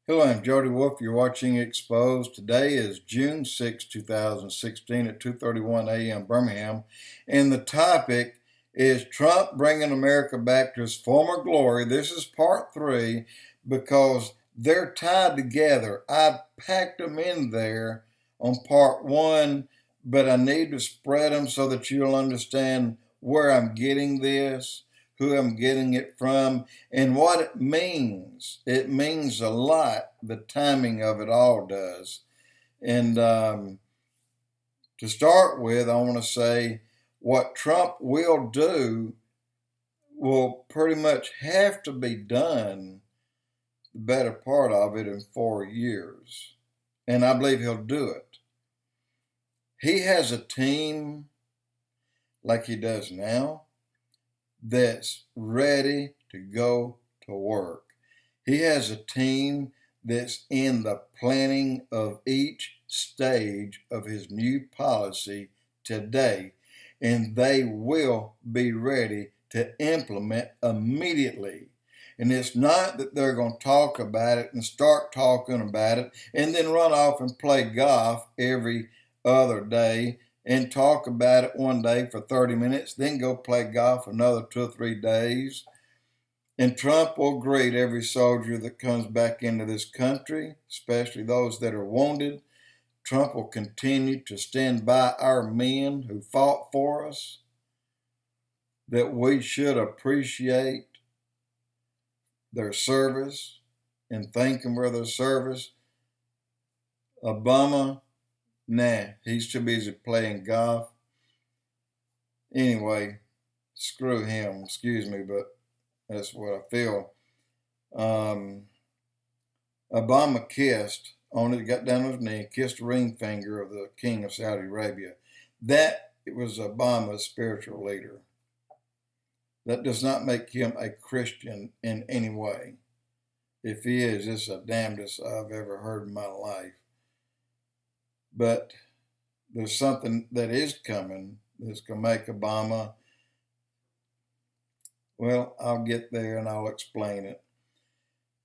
Hello, I'm Jody Wolf. You're watching Expoz. Today is June 6, 2016 at 2:31 a.m. Birmingham. And the topic is Trump bringing America back to its former glory. This is part 3 because they're tied together. I packed them in there on part 1, but I need to spread them so that you'll understand where I'm getting this, who I'm getting it from, and what it means. It means a lot. The timing of it all does. And to start with, I want to say what Trump will do will pretty much have to be done, the better part of it, in 4 years. And I believe he'll do it. He has a team like he does now that's ready to go to work. He has a team that's in the planning of each stage of his new policy today, and they will be ready to implement immediately. And it's not that they're going to talk about it and start talking about it and then run off and play golf every other day and talk about it one day for 30 minutes, then go play golf another 2 or 3 days. And Trump will greet every soldier that comes back into this country, especially those that are wounded. Trump will continue to stand by our men who fought for us, that we should appreciate their service and thank them for their service. Obama, he's too busy playing golf. Anyway, screw him, excuse me, but that's what I feel. Obama kissed on it, got down on his knee, kissed the ring finger of the king of Saudi Arabia. That was Obama's spiritual leader. That does not make him a Christian in any way. If he is, it's the damnedest I've ever heard in my life. But there's something that is coming that's going to make Obama, well, I'll get there and I'll explain it.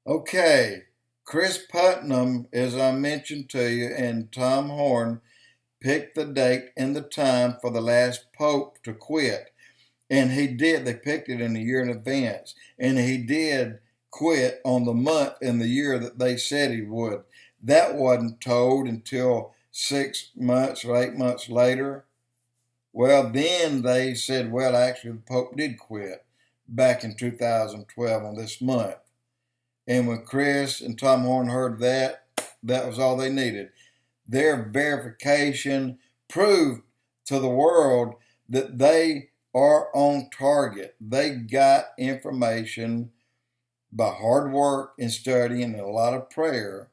Okay, Chris Putnam, as I mentioned to you, and Tom Horn picked the date and the time for the last pope to quit. And he did. They picked it in a year in advance. And he did quit on the month and the year that they said he would. That wasn't told until 6 months or 8 months later. Well, then they said, well, actually, the Pope did quit back in 2012 on this month. And when Chris and Tom Horn heard that, that was all they needed. Their verification proved to the world that they are on target. They got information by hard work and studying and a lot of prayer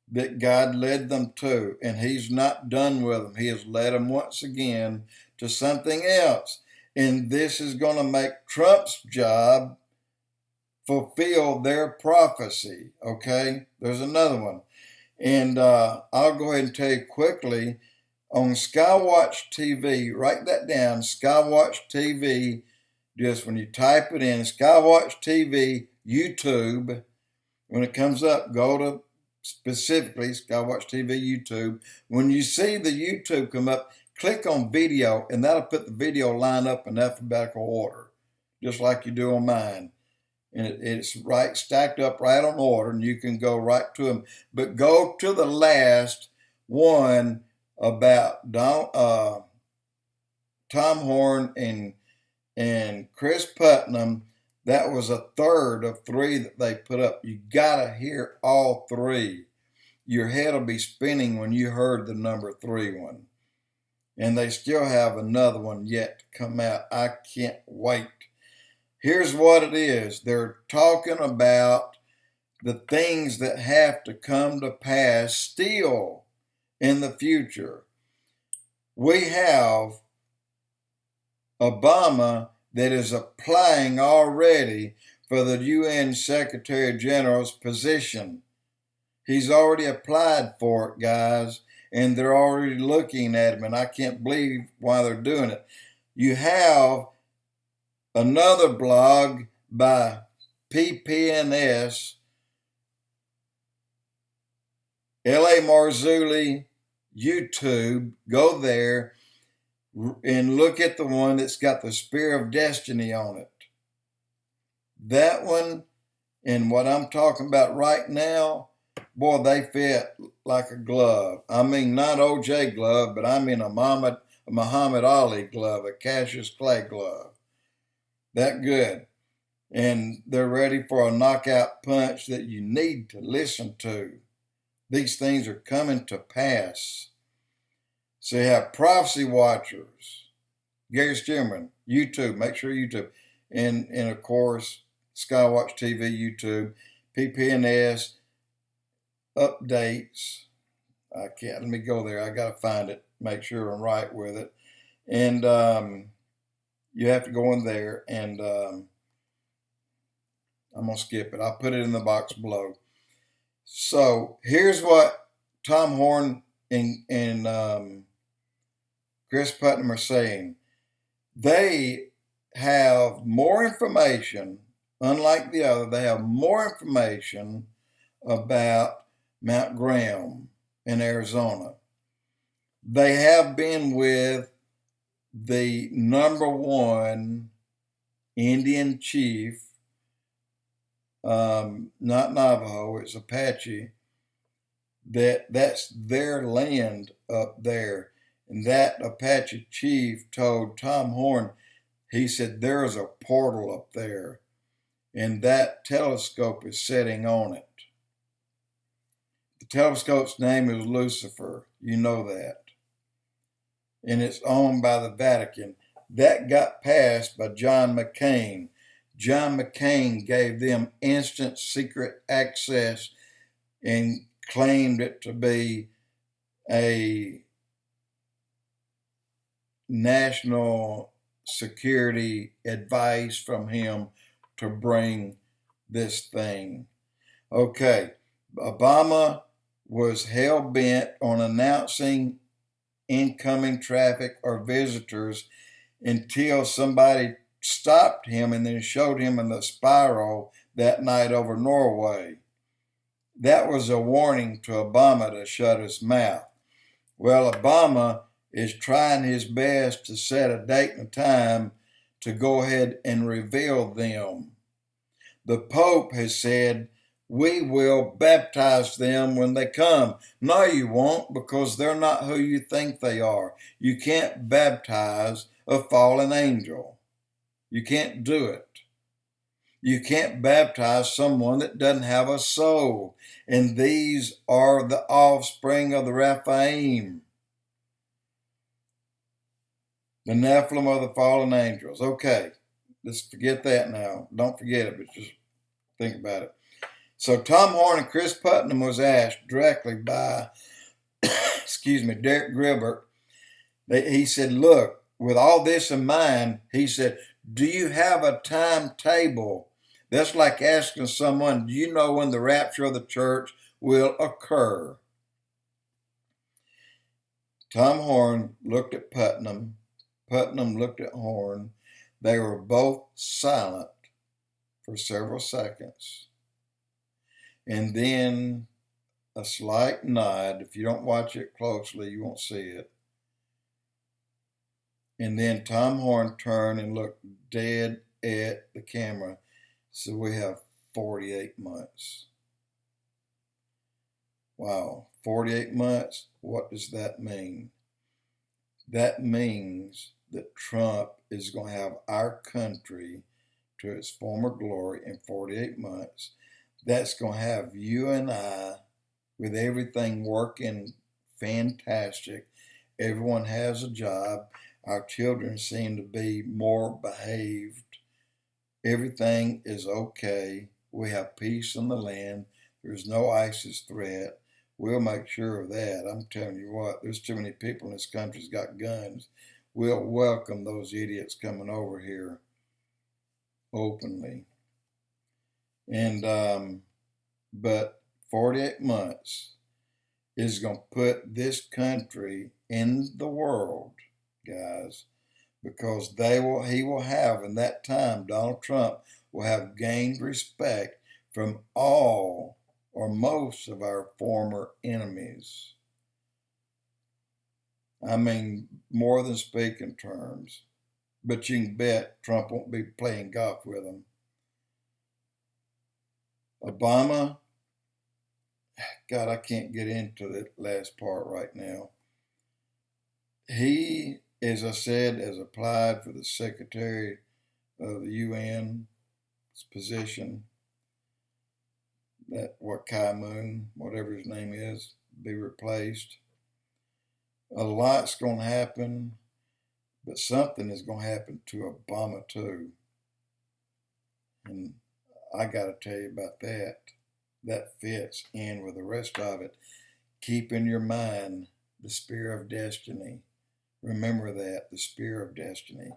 that God led them to, and he's not done with them. He has led them once again to something else. And this is going to make Trump's job fulfill their prophecy, okay? There's another one. And I'll go ahead and tell you quickly, on Skywatch TV, write that down, Skywatch TV, just when you type it in, Skywatch TV, YouTube, when it comes up, go to specifically Skywatch TV YouTube. When you see the YouTube come up, click on video, and that'll put the video line up in alphabetical order, just like you do on mine. And it's right stacked up right on order, and you can go right to them. But go to the last one about Tom Horn and Chris Putnam. That was a third of 3 that they put up. You got to hear all 3. Your head will be spinning when you heard the number 3 one. And they still have another one yet to come out. I can't wait. Here's what it is. They're talking about the things that have to come to pass still in the future. We have Obama that is applying already for the UN Secretary General's position. He's already applied for it, guys, and they're already looking at him, and I can't believe why they're doing it. You have another blog by PPNS L.A. Marzulli YouTube. Go there and look at the one that's got the Spear of Destiny on it. That one and what I'm talking about right now, boy, they fit like a glove. I mean, not OJ glove, but I mean a Muhammad Ali glove, a Cassius Clay glove. That good. And they're ready for a knockout punch that you need to listen to. These things are coming to pass. So you have Prophecy Watchers, Gary Stearman, YouTube, make sure YouTube. And of course, Skywatch TV, YouTube, PPNS, updates. Let me go there. I got to find it, make sure I'm right with it. And you have to go in there, and I'm going to skip it. I'll put it in the box below. So here's what Tom Horn and Chris Putnam are saying. They have more information, unlike the other, they have more information about Mount Graham in Arizona. They have been with the #1 Indian chief, not Navajo, it's Apache, that's their land up there. And that Apache chief told Tom Horn, he said, there's a portal up there, and that telescope is setting on it. The telescope's name is Lucifer. You know that. And it's owned by the Vatican. That got passed by John McCain. John McCain gave them instant secret access and claimed it to be a national security advice from him to bring this thing. Okay, Obama was hell-bent on announcing incoming traffic or visitors until somebody stopped him and then showed him in the spiral that night over Norway. That was a warning to Obama to shut his mouth. Well, Obama is trying his best to set a date and a time to go ahead and reveal them. The Pope has said, we will baptize them when they come. No, you won't, because they're not who you think they are. You can't baptize a fallen angel. You can't do it. You can't baptize someone that doesn't have a soul. And these are the offspring of the Rephaim, the Nephilim of the fallen angels. Okay, let's forget that now. Don't forget it, but just think about it. So Tom Horn and Chris Putnam was asked directly by, Derek Gribert. He said, look, with all this in mind, he said, do you have a timetable? That's like asking someone, do you know when the rapture of the church will occur? Tom Horn looked at Putnam. Putnam looked at Horn. They were both silent for several seconds. And then a slight nod. If you don't watch it closely, you won't see it. And then Tom Horn turned and looked dead at the camera. So we have 48 months. Wow, 48 months? What does that mean? That means that Trump is going to have our country to its former glory in 48 months. That's going to have you and I with everything working fantastic. Everyone has a job. Our children seem to be more behaved. Everything is okay. We have peace in the land. There's no ISIS threat. We'll make sure of that. I'm telling you what, there's too many people in this country that's got guns. We'll welcome those idiots coming over here openly. And but 48 months is going to put this country in the world, guys, because he will have, in that time, Donald Trump will have gained respect from all or most of our former enemies. I mean, more than speaking terms. But you can bet Trump won't be playing golf with them. Obama, God, I can't get into the last part right now. He, as I said, has applied for the Secretary of the UN position. That Kai Moon, whatever his name is, be replaced. A lot's going to happen, but something is going to happen to Obama too. And I got to tell you about that. That fits in with the rest of it. Keep in your mind the spear of destiny. Remember that, the spear of destiny.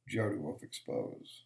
Jody Wolf Expoz.